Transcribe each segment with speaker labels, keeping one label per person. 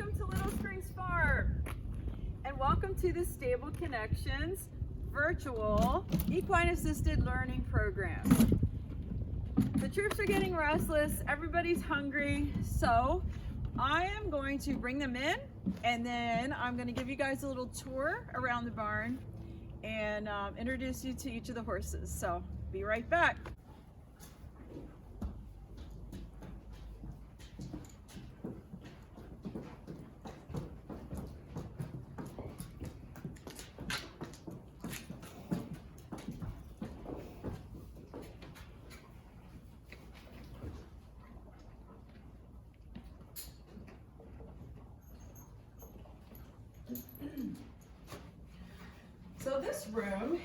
Speaker 1: welcome to Little Springs Farm, and welcome to the Stable Connections virtual equine assisted learning program. The troops are getting restless, everybody's hungry, so I am going to bring them in and then I'm going to give you guys a little tour around the barn and introduce you to each of the horses. So be right back. So this room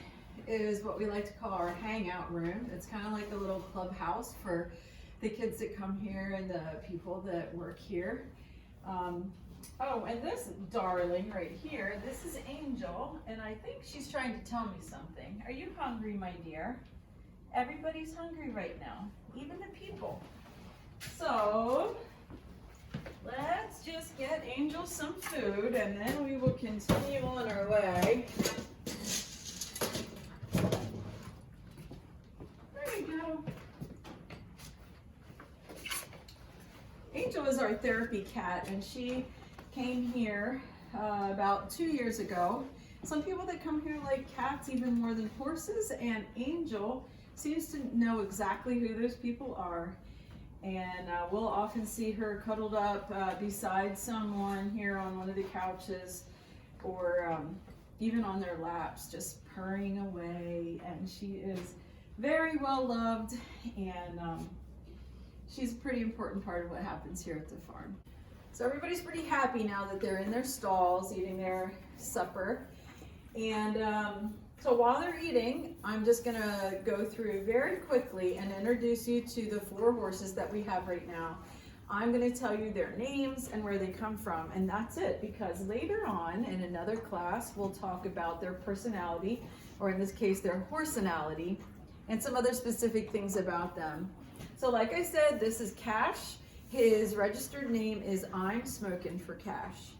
Speaker 1: is what we like to call our hangout room. It's kind of like a little clubhouse for the kids that come here and the people that work here. Oh, and this darling right here, this is Angel, and I think she's trying to tell me something. Are you hungry, my dear? Everybody's hungry right now, even the people. So let's just get Angel some food and then we will continue on our way. There you go. Angel is our therapy cat, and she came here about 2 years ago. Some people that come here like cats even more than horses, and Angel seems to know exactly who those people are. And we'll often see her cuddled up beside someone here on one of the couches, or even on their laps, just purring away. And she is very well loved, and she's a pretty important part of what happens here at the farm. So everybody's pretty happy now that they're in their stalls eating their supper. And so while they're eating, I'm just gonna go through very quickly and introduce you to the 4 horses that we have right now. I'm gonna tell you their names and where they come from, and that's it, because later on in another class, we'll talk about their personality, or in this case, their horsenality, and some other specific things about them. So like I said, this is Cash. His registered name is I'm Smokin' for Cash.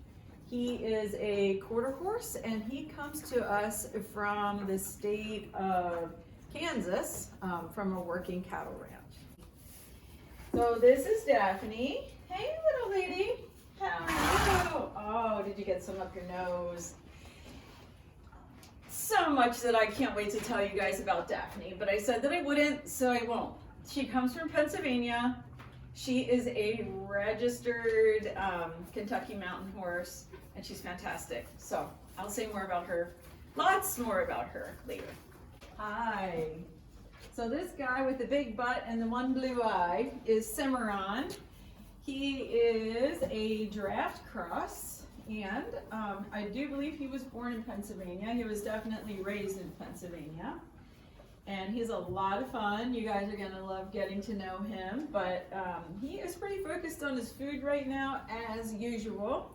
Speaker 1: He is a quarter horse, and he comes to us from the state of Kansas, from a working cattle ranch. So this is Daphne. Hey, little lady. How are you? Oh, did you get some up your nose? So much that I can't wait to tell you guys about Daphne, but I said that I wouldn't, so I won't. She comes from Pennsylvania. She is a registered Kentucky mountain horse, and she's fantastic. So I'll say more about her, lots more about her later. Hi. So this guy with the big butt and the one blue eye is Cimarron. He is a draft cross, and I do believe he was born in Pennsylvania. He was definitely raised in Pennsylvania. And he's a lot of fun. You guys are gonna love getting to know him, but he is pretty focused on his food right now, as usual.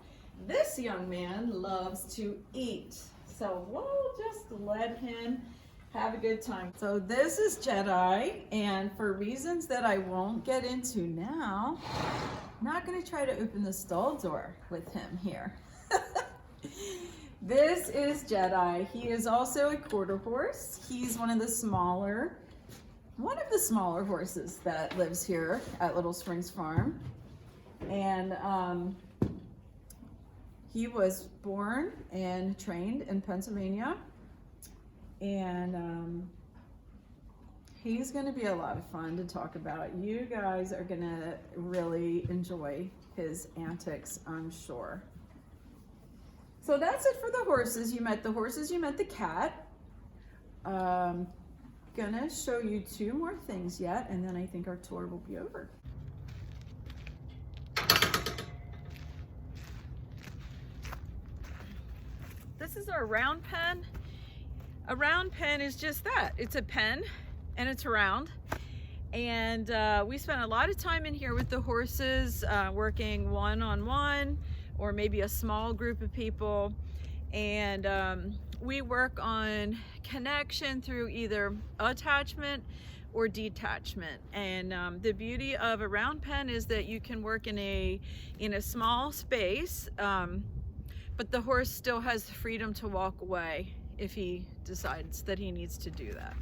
Speaker 1: This young man loves to eat, so we'll just let him have a good time. So this is Jedi, and for reasons that I won't get into now, I'm not gonna try to open the stall door with him here. This is Jedi. He is also a quarter horse. He's one of the smaller horses that lives here at Little Springs Farm. And he was born and trained in Pennsylvania. And he's gonna be a lot of fun to talk about. You guys are gonna really enjoy his antics, I'm sure. So that's it for the horses. You met the horses, you met the cat. Gonna show you 2 more things yet, and then I think our tour will be over. This is our round pen. A round pen is just that. It's a pen, and it's round. And we spent a lot of time in here with the horses, working one-on-one, or maybe a small group of people, and we work on connection through either attachment or detachment. And the beauty of a round pen is that you can work in a small space, but the horse still has the freedom to walk away if he decides that he needs to do that.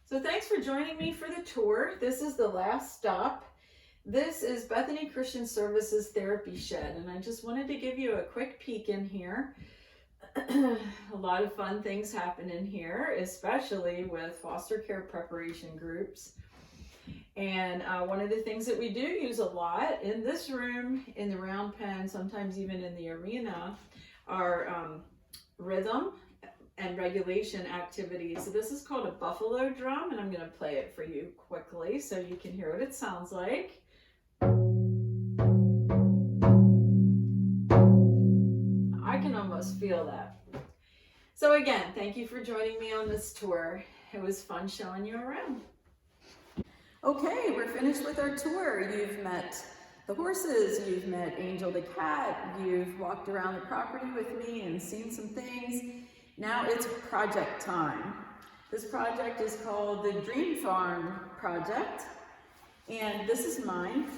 Speaker 1: So thanks for joining me for the tour. This is the last stop. This is Bethany Christian Services Therapy Shed, and I just wanted to give you a quick peek in here. A lot of fun things happen in here, especially with foster care preparation groups. And one of the things that we do use a lot in this room, in the round pen, sometimes even in the arena, are rhythm and regulation activities. So this is called a buffalo drum, and I'm going to play it for you quickly so you can hear what it sounds like. I can almost feel that. So again, thank you for joining me on this tour. It was fun showing you around. Okay, we're finished with our tour. You've met the horses, you've met Angel the cat, you've walked around the property with me and seen some things. Now it's project time. This project is called the Dream Farm Project, and this is mine.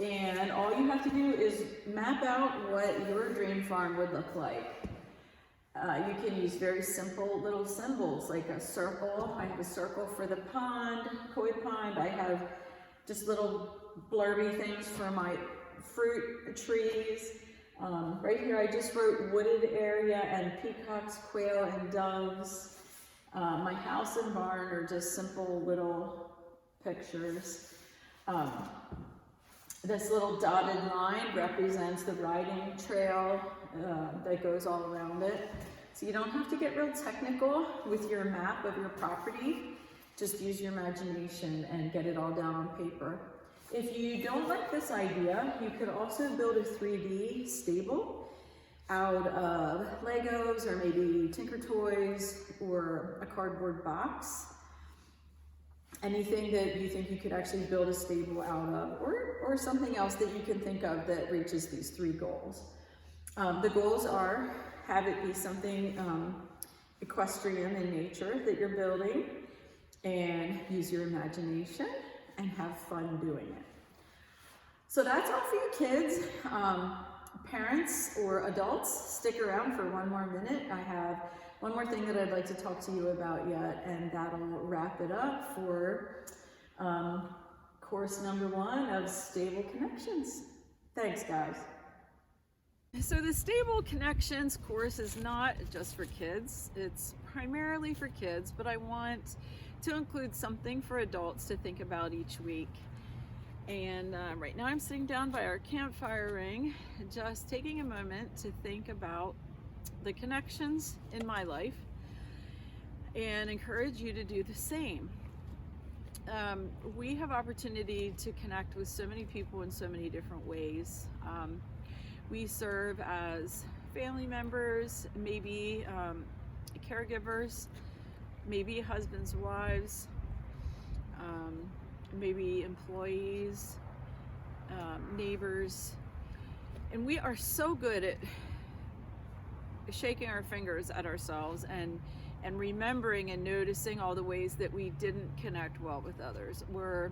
Speaker 1: And all you have to do is map out what your dream farm would look like. You can use very simple little symbols like a circle. I have a circle for the pond, koi pond. I have just little blurby things for my fruit trees. Right here I just wrote wooded area and peacocks, quail, and doves. My house and barn are just simple little pictures. This little dotted line represents the riding trail that goes all around it. So you don't have to get real technical with your map of your property. Just use your imagination and get it all down on paper. If you don't like this idea, you could also build a 3D stable out of Legos or maybe Tinker Toys or a cardboard box. Anything that you think you could actually build a stable out of, or something else that you can think of that reaches these three goals. The goals are, have it be something equestrian in nature that you're building, and use your imagination and have fun doing it. So that's all for you kids. Parents or adults, stick around for one more minute. I have one more thing that I'd like to talk to you about yet, and that'll wrap it up for course number 1 of Stable Connections. Thanks, guys. So the Stable Connections course is not just for kids. It's primarily for kids, but I want to include something for adults to think about each week. And right now I'm sitting down by our campfire ring, just taking a moment to think about the connections in my life and encourage you to do the same. We have opportunity to connect with so many people in so many different ways. We serve as family members, maybe caregivers, maybe husbands, wives, maybe employees, neighbors, and we are so good at shaking our fingers at ourselves and remembering and noticing all the ways that we didn't connect well with others. We're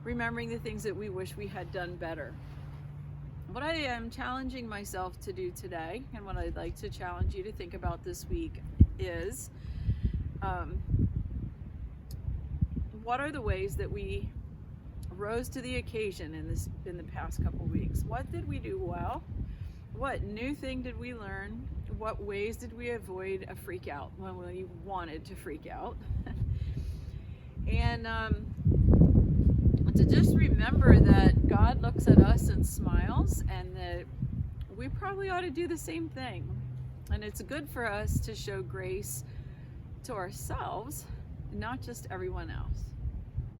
Speaker 1: remembering the things that we wish we had done better. What I am challenging myself to do today, and what I'd like to challenge you to think about this week, is what are the ways that we rose to the occasion in the past couple weeks? What did we do well? What new thing did we learn? What ways did we avoid a freak out when we wanted to freak out? And to just remember that God looks at us and smiles, and that we probably ought to do the same thing. And it's good for us to show grace to ourselves, not just everyone else.